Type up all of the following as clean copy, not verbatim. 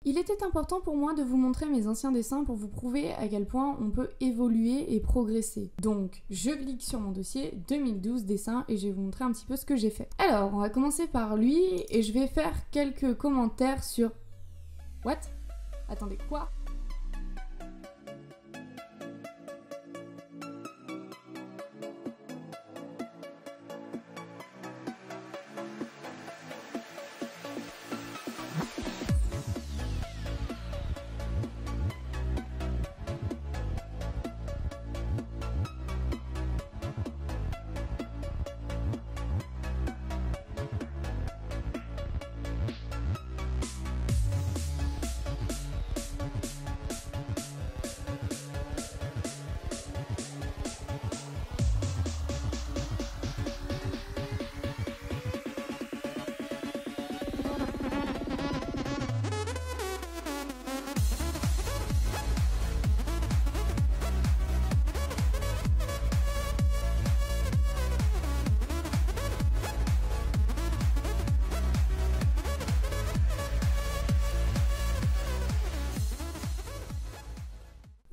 Il était important pour moi de vous montrer mes anciens dessins pour vous prouver à quel point on peut évoluer et progresser. Donc, je clique sur mon dossier 2012 dessins et je vais vous montrer un petit peu ce que j'ai fait. Alors, on va commencer par lui et je vais faire quelques commentaires sur... What? Attendez, quoi?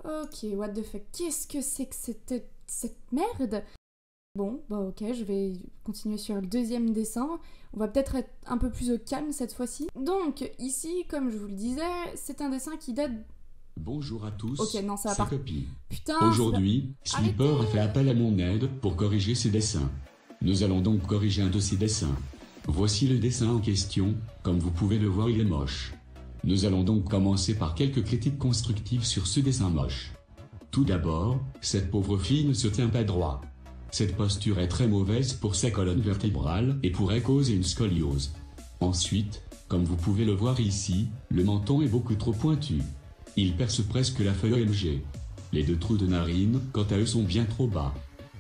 Ok, what the fuck, qu'est-ce que c'est que cette merde? Bon, bah ok, je vais continuer sur le deuxième dessin. On va peut-être être un peu plus au calme cette fois-ci. Donc, ici, comme je vous le disais, c'est un dessin qui date... Bonjour à tous, Ok, non, ça va c'est pas. Copy. Putain, Aujourd'hui, Slipper a fait appel à mon aide pour corriger ses dessins. Nous allons donc corriger un de ses dessins. Voici le dessin en question, comme vous pouvez le voir il est moche. Nous allons donc commencer par quelques critiques constructives sur ce dessin moche. Tout d'abord, cette pauvre fille ne se tient pas droit. Cette posture est très mauvaise pour sa colonne vertébrale et pourrait causer une scoliose. Ensuite, comme vous pouvez le voir ici, le menton est beaucoup trop pointu. Il perce presque la feuille OMG. Les deux trous de narine, quant à eux, sont bien trop bas.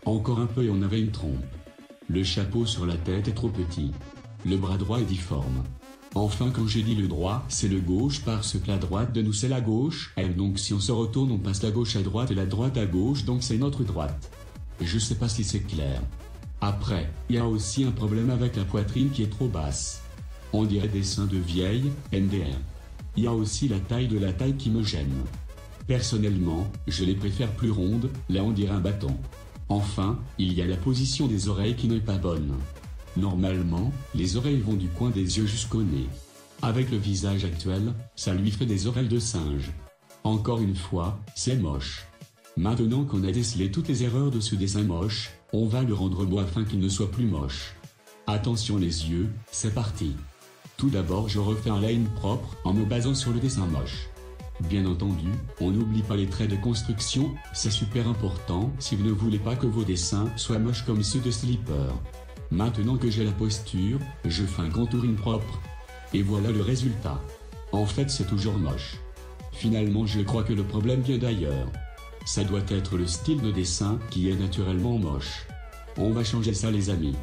Encore un peu et on avait une trompe. Le chapeau sur la tête est trop petit. Le bras droit est difforme. Enfin, quand je dis le droit, c'est le gauche parce que la droite de nous c'est la gauche, et donc si on se retourne on passe la gauche à droite et la droite à gauche, donc c'est notre droite. Je sais pas si c'est clair. Après, il y a aussi un problème avec la poitrine qui est trop basse. On dirait des seins de vieille, MDR. Il y a aussi la taille de la taille qui me gêne. Personnellement, je les préfère plus rondes, là on dirait un bâton. Enfin, il y a la position des oreilles qui n'est pas bonne. Normalement, les oreilles vont du coin des yeux jusqu'au nez. Avec le visage actuel, ça lui ferait des oreilles de singe. Encore une fois, c'est moche. Maintenant qu'on a décelé toutes les erreurs de ce dessin moche, on va le rendre beau afin qu'il ne soit plus moche. Attention les yeux, c'est parti. Tout d'abord je refais un line propre en me basant sur le dessin moche. Bien entendu, on n'oublie pas les traits de construction, c'est super important si vous ne voulez pas que vos dessins soient moches comme ceux de Slipper. Maintenant que j'ai la posture, je fais un contouring propre. Et voilà le résultat. En fait c'est toujours moche. Finalement je crois que le problème vient d'ailleurs. Ça doit être le style de dessin qui est naturellement moche. On va changer ça les amis.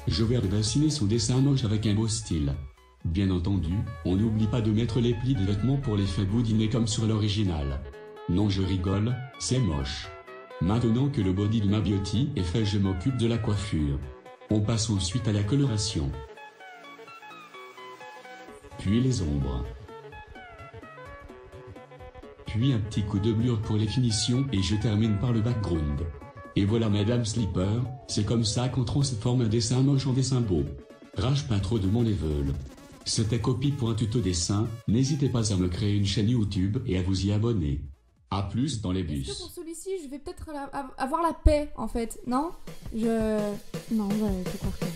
Je vais redessiner son dessin moche avec un beau style. Bien entendu, on n'oublie pas de mettre les plis des vêtements pour l'effet boudiner comme sur l'original. Non je rigole, c'est moche. Maintenant que le body de ma beauty est fait je m'occupe de la coiffure. On passe ensuite à la coloration. Puis les ombres. Puis un petit coup de blur pour les finitions et je termine par le background. Et voilà Madame Slipper, c'est comme ça qu'on transforme un dessin moche en dessin beau. Rage pas trop de mon level. C'était Copy pour un tuto dessin, n'hésitez pas à me créer une chaîne YouTube et à vous y abonner. A plus dans les bus. Est-ce que pour celui-ci, je vais peut-être avoir la paix, en fait, non? Non, ouais, je crois que...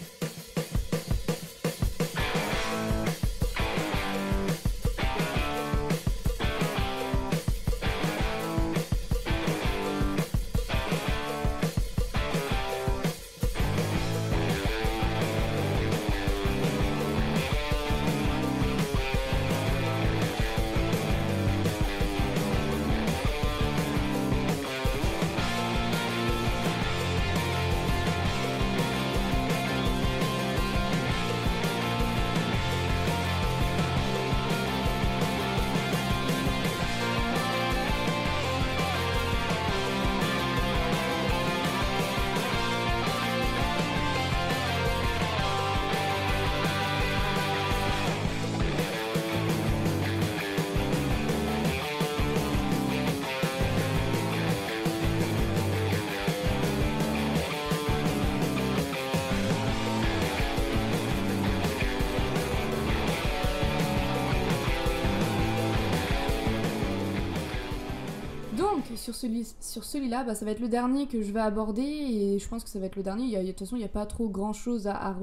sur celui-là, bah, ça va être le dernier que je vais aborder et je pense que ça va être le dernier. De toute façon, il n'y a pas trop grand chose à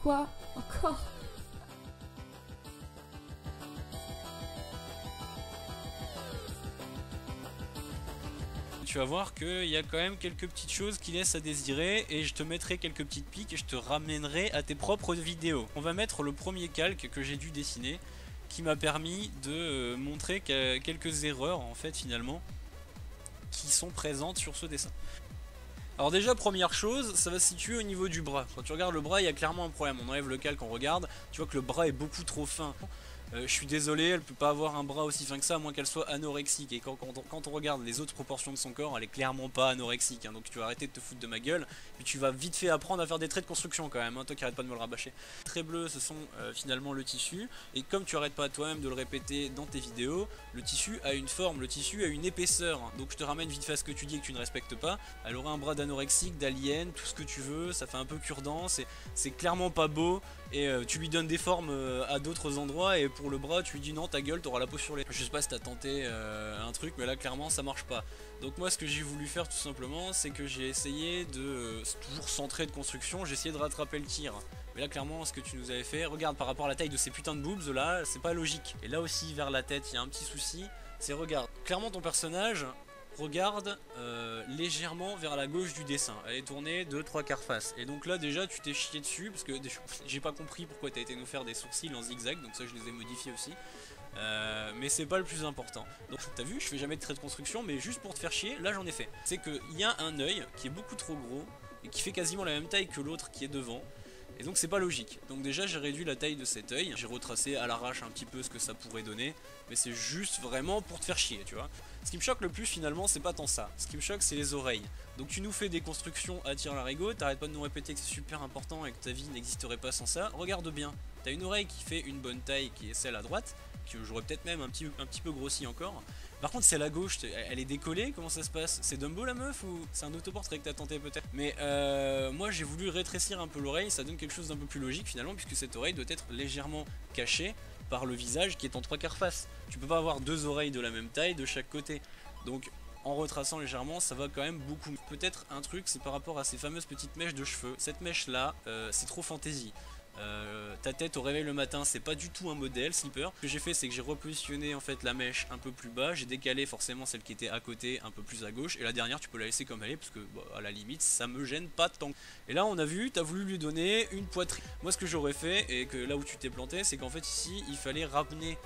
quoi encore. Tu vas voir qu'il y a quand même quelques petites choses qui laissent à désirer et je te mettrai quelques petites piques et je te ramènerai à tes propres vidéos. On va mettre le premier calque que j'ai dû dessiner qui m'a permis de montrer quelques erreurs en fait finalement qui sont présentes sur ce dessin. Alors déjà première chose, ça va se situer au niveau du bras. Quand tu regardes le bras, il y a clairement un problème. On enlève le calque, on regarde, tu vois que le bras est beaucoup trop fin. Je suis désolé, elle peut pas avoir un bras aussi fin que ça à moins qu'elle soit anorexique. Et quand on regarde les autres proportions de son corps, elle est clairement pas anorexique, hein. Donc tu vas arrêter de te foutre de ma gueule. Puis tu vas vite fait apprendre à faire des traits de construction quand même, hein, toi qui arrête pas de me le rabâcher. Les traits bleus, ce sont finalement le tissu. Et comme tu arrêtes pas toi-même de le répéter dans tes vidéos, le tissu a une forme, le tissu a une épaisseur. Donc je te ramène vite fait à ce que tu dis et que tu ne respectes pas. Elle aurait un bras d'anorexique, d'alien, tout ce que tu veux, ça fait un peu cure-dent, c'est clairement pas beau. Et tu lui donnes des formes à d'autres endroits et pour le bras tu lui dis non ta gueule t'auras la peau sur les... Je sais pas si t'as tenté un truc mais là clairement ça marche pas. Donc moi ce que j'ai voulu faire tout simplement c'est que j'ai essayé de toujours centrer de construction, j'ai essayé de rattraper le tir. Mais là clairement ce que tu nous avais fait, regarde par rapport à la taille de ces putains de boobs là c'est pas logique. Et là aussi vers la tête il y a un petit souci, c'est regarde, clairement ton personnage regarde légèrement vers la gauche du dessin, elle est tournée de 3/4 face et donc là déjà tu t'es chié dessus parce que j'ai pas compris pourquoi t'as été nous faire des sourcils en zigzag, donc ça je les ai modifiés aussi, mais c'est pas le plus important. Donc t'as vu, je fais jamais de trait de construction mais juste pour te faire chier, là j'en ai fait. C'est qu'il y a un œil qui est beaucoup trop gros et qui fait quasiment la même taille que l'autre qui est devant. Et donc c'est pas logique. Donc déjà j'ai réduit la taille de cet œil, j'ai retracé à l'arrache un petit peu ce que ça pourrait donner, mais c'est juste vraiment pour te faire chier, tu vois. Ce qui me choque le plus finalement c'est pas tant ça, ce qui me choque c'est les oreilles. Donc tu nous fais des constructions à tir larigot, t'arrêtes pas de nous répéter que c'est super important et que ta vie n'existerait pas sans ça. Regarde bien, t'as une oreille qui fait une bonne taille qui est celle à droite, que j'aurais peut-être même un petit peu grossi encore. Par contre celle à gauche, elle est décollée, comment ça se passe? C'est Dumbo la meuf ou c'est un autoportrait que t'as tenté peut-être? Mais moi j'ai voulu rétrécir un peu l'oreille, ça donne quelque chose d'un peu plus logique finalement puisque cette oreille doit être légèrement cachée par le visage qui est en 3/4 face. Tu peux pas avoir deux oreilles de la même taille de chaque côté. Donc en retraçant légèrement ça va quand même beaucoup. Peut-être un truc c'est par rapport à ces fameuses petites mèches de cheveux. Cette mèche là c'est trop fantaisie. Ta tête au réveil le matin c'est pas du tout un modèle Slipper. Ce que j'ai fait c'est que j'ai repositionné en fait la mèche un peu plus bas, j'ai décalé forcément celle qui était à côté un peu plus à gauche et la dernière tu peux la laisser comme elle est parce que bah, à la limite ça me gêne pas tant. Et là on a vu, t'as voulu lui donner une poitrine. Moi ce que j'aurais fait et que là où tu t'es planté c'est qu'en fait ici il fallait ramener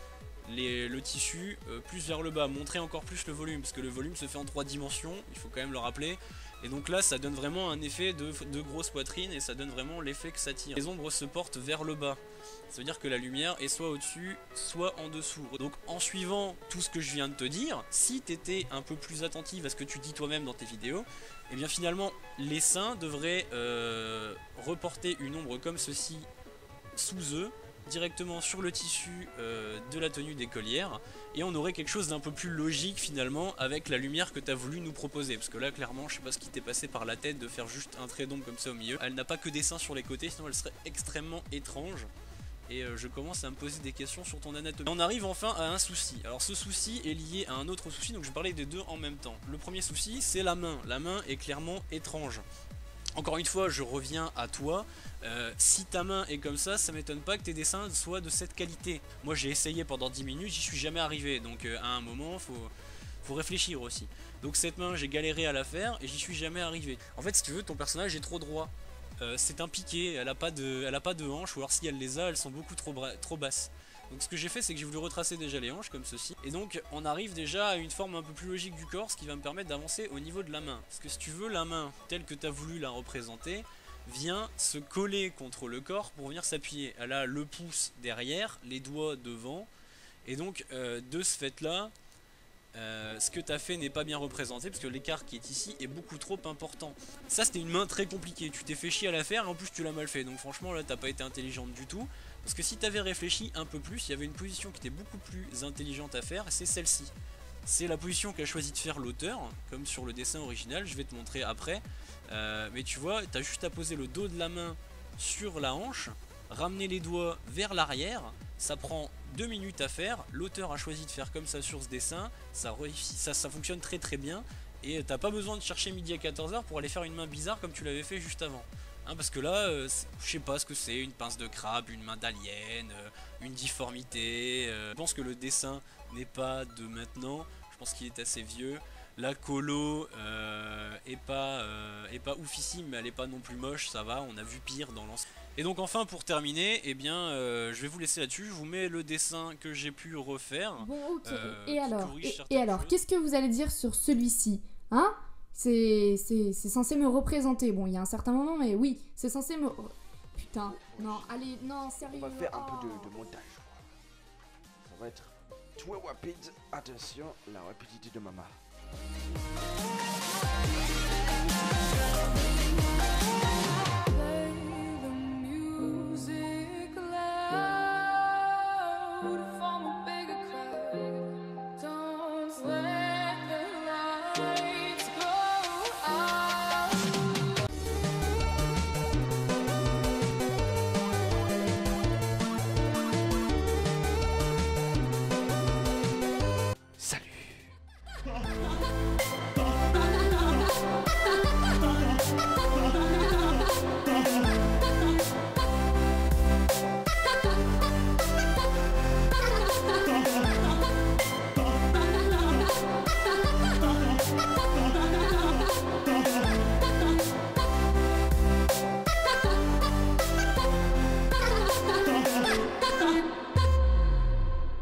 le tissu plus vers le bas, montrer encore plus le volume parce que le volume se fait en 3 dimensions, il faut quand même le rappeler. Et donc là ça donne vraiment un effet de grosse poitrine et ça donne vraiment l'effet que ça tire. Les ombres se portent vers le bas, ça veut dire que la lumière est soit au-dessus soit en dessous. Donc en suivant tout ce que je viens de te dire, si tu étais un peu plus attentive à ce que tu dis toi-même dans tes vidéos, et bien finalement les seins devraient reporter une ombre comme ceci sous eux directement sur le tissu de la tenue d'écolière et on aurait quelque chose d'un peu plus logique finalement avec la lumière que tu as voulu nous proposer parce que là clairement je sais pas ce qui t'est passé par la tête de faire juste un trait d'ombre comme ça au milieu. Elle n'a pas que des seins sur les côtés sinon elle serait extrêmement étrange et je commence à me poser des questions sur ton anatomie. On arrive enfin à un souci. Alors ce souci est lié à un autre souci donc je vais parler des deux en même temps. Le premier souci c'est la main. La main est clairement étrange. Encore une fois, je reviens à toi, si ta main est comme ça m'étonne pas que tes dessins soient de cette qualité. Moi j'ai essayé pendant 10 minutes, j'y suis jamais arrivé, donc à un moment faut réfléchir aussi. Donc cette main j'ai galéré à la faire et j'y suis jamais arrivé. En fait si tu veux ton personnage est trop droit, c'est un piqué, elle a pas de hanches ou alors si elle les a elles sont beaucoup trop basses. Donc ce que j'ai fait c'est que j'ai voulu retracer déjà les hanches comme ceci. Et donc on arrive déjà à une forme un peu plus logique du corps, ce qui va me permettre d'avancer au niveau de la main. Parce que si tu veux la main telle que tu as voulu la représenter vient se coller contre le corps pour venir s'appuyer. Elle a le pouce derrière, les doigts devant. Et donc de ce fait là, ce que tu as fait n'est pas bien représenté parce que l'écart qui est ici est beaucoup trop important. Ça c'était une main très compliquée, tu t'es fait chier à la faire et en plus tu l'as mal fait. Donc franchement là t'as pas été intelligente du tout. Parce que si tu avais réfléchi un peu plus, il y avait une position qui était beaucoup plus intelligente à faire, c'est celle-ci. C'est la position qu'a choisi de faire l'auteur, comme sur le dessin original, je vais te montrer après. Mais tu vois, tu as juste à poser le dos de la main sur la hanche, ramener les doigts vers l'arrière, ça prend 2 minutes à faire, l'auteur a choisi de faire comme ça sur ce dessin, ça fonctionne très très bien, et t'as pas besoin de chercher midi à 14h pour aller faire une main bizarre comme tu l'avais fait juste avant. Hein, parce que là, je sais pas ce que c'est, une pince de crabe, une main d'alien, une difformité. Je pense que le dessin n'est pas de maintenant, je pense qu'il est assez vieux. La colo est pas oufissime, mais elle est pas non plus moche, ça va, on a vu pire dans l'ancien. Et donc enfin pour terminer, eh bien, je vais vous laisser là-dessus, je vous mets le dessin que j'ai pu refaire. Bon ok, et alors qu'est-ce que vous allez dire sur celui-ci? Hein? C'est censé me représenter. Bon, il y a un certain moment, mais oui, c'est censé me... Putain, non, allez, non, sérieux. On va faire un peu de montage. Ça va être tout rapide. Attention, la rapidité de maman.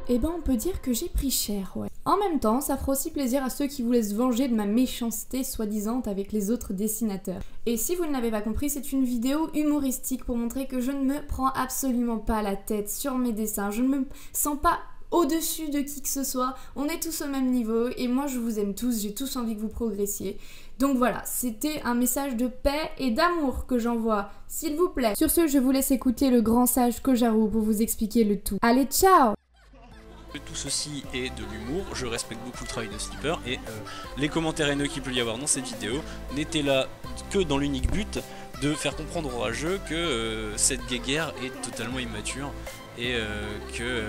Eh ben on peut dire que j'ai pris cher, ouais. En même temps, ça fera aussi plaisir à ceux qui voulaient se venger de ma méchanceté soi-disant avec les autres dessinateurs. Et si vous ne l'avez pas compris, c'est une vidéo humoristique pour montrer que je ne me prends absolument pas la tête sur mes dessins. Je ne me sens pas au-dessus de qui que ce soit. On est tous au même niveau et moi je vous aime tous, j'ai tous envie que vous progressiez. Donc voilà, c'était un message de paix et d'amour que j'envoie, s'il vous plaît. Sur ce, je vous laisse écouter le grand sage Kojaru pour vous expliquer le tout. Allez, ciao! Tout ceci est de l'humour, je respecte beaucoup le travail de Slipper et les commentaires haineux qu'il peut y avoir dans cette vidéo n'étaient là que dans l'unique but de faire comprendre au rageux que cette guéguerre est totalement immature et que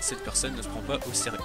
cette personne ne se prend pas au sérieux.